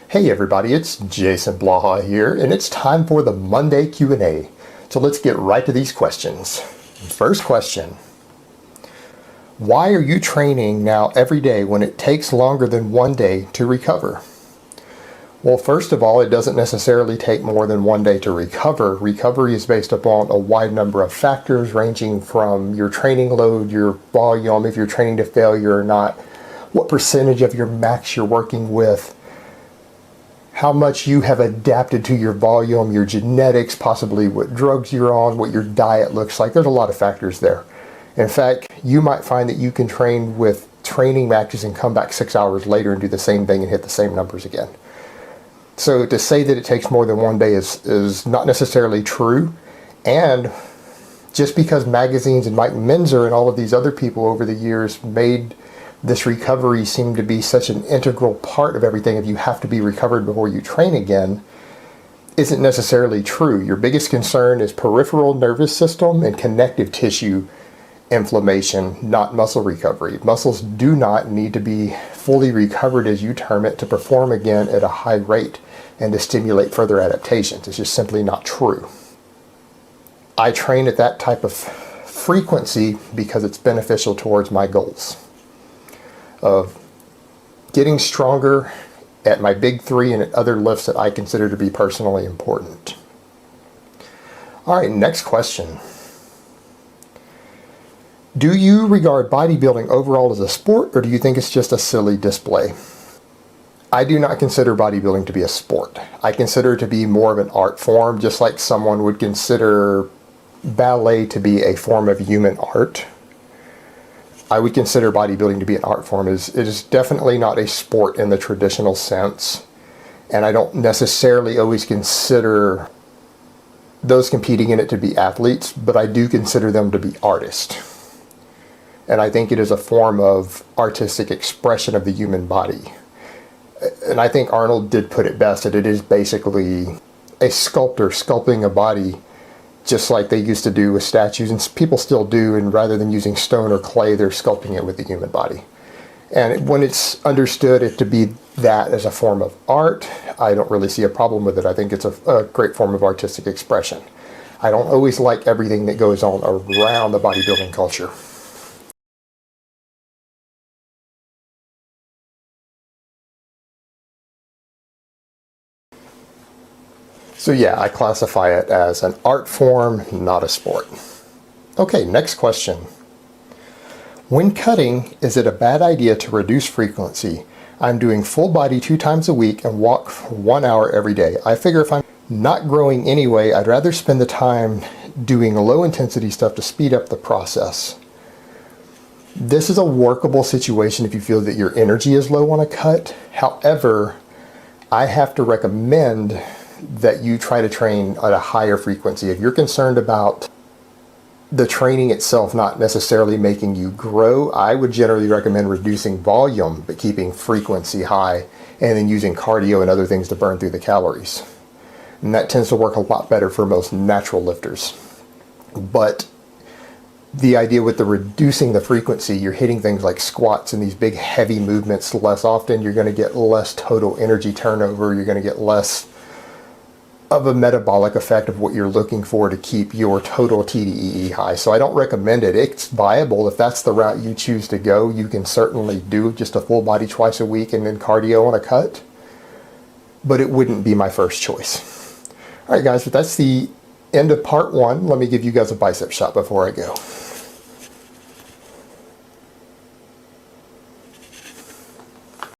Hey everybody, it's Jason Blaha here, and it's time for the Monday Q&A. So let's get right to these questions. First question. Why are you training now every day when it takes longer than one day to recover? Well, first of all, it doesn't necessarily take more than one day to recover. Recovery is based upon a wide number of factors ranging from your training load, your volume, if you're training to failure or not, what percentage of your max you're working with, how much you have adapted to your volume, your genetics, possibly what drugs you're on, what your diet looks like. There's a lot of factors there. In fact, you might find that you can train with training matches and come back 6 hours later and do the same thing and hit the same numbers again. So to say that it takes more than one day is not necessarily true. And just because magazines and Mike Menzer and all of these other people over the years made this recovery seem to be such an integral part of everything, if you have to be recovered before you train again, isn't necessarily true. Your biggest concern is peripheral nervous system and connective tissue inflammation, not muscle recovery. Muscles do not need to be fully recovered, as you term it, to perform again at a high rate and to stimulate further adaptations. It's just simply not true. I train at that type of frequency because it's beneficial towards my goals of getting stronger at my big three and at other lifts that I consider to be personally important. All right, next question. Do you regard bodybuilding overall as a sport, or do you think it's just a silly display? I do not consider bodybuilding to be a sport. I consider it to be more of an art form, just like someone would consider ballet to be a form of human art. I would consider bodybuilding to be an art form. It is definitely not a sport in the traditional sense, and I don't necessarily always consider those competing in it to be athletes, but I do consider them to be artists. And I think it is a form of artistic expression of the human body. And I think Arnold did put it best, that it is basically a sculptor sculpting a body just like they used to do with statues, and people still do, and rather than using stone or clay, they're sculpting it with the human body. And when it's understood it to be that as a form of art, I don't really see a problem with it. I think it's a great form of artistic expression. I don't always like everything that goes on around the bodybuilding culture. So yeah, I classify it as an art form, not a sport. Okay, next question. When cutting, is it a bad idea to reduce frequency? I'm doing full body 2 times a week and walk for 1 hour every day. I figure if I'm not growing anyway, I'd rather spend the time doing low intensity stuff to speed up the process. This is a workable situation if you feel that your energy is low on a cut. However, I have to recommend that you try to train at a higher frequency. If you're concerned about the training itself not necessarily making you grow, I would generally recommend reducing volume but keeping frequency high, and then using cardio and other things to burn through the calories. And that tends to work a lot better for most natural lifters. But the idea with the reducing the frequency, you're hitting things like squats and these big heavy movements less often, you're going to get less total energy turnover, you're going to get less of a metabolic effect of what you're looking for to keep your total TDEE high. So I don't recommend it. It's viable. If that's the route you choose to go, you can certainly do just a full body twice a week and then cardio on a cut, but it wouldn't be my first choice. All right guys, but that's the end of part 1. Let me give you guys a bicep shot before I go.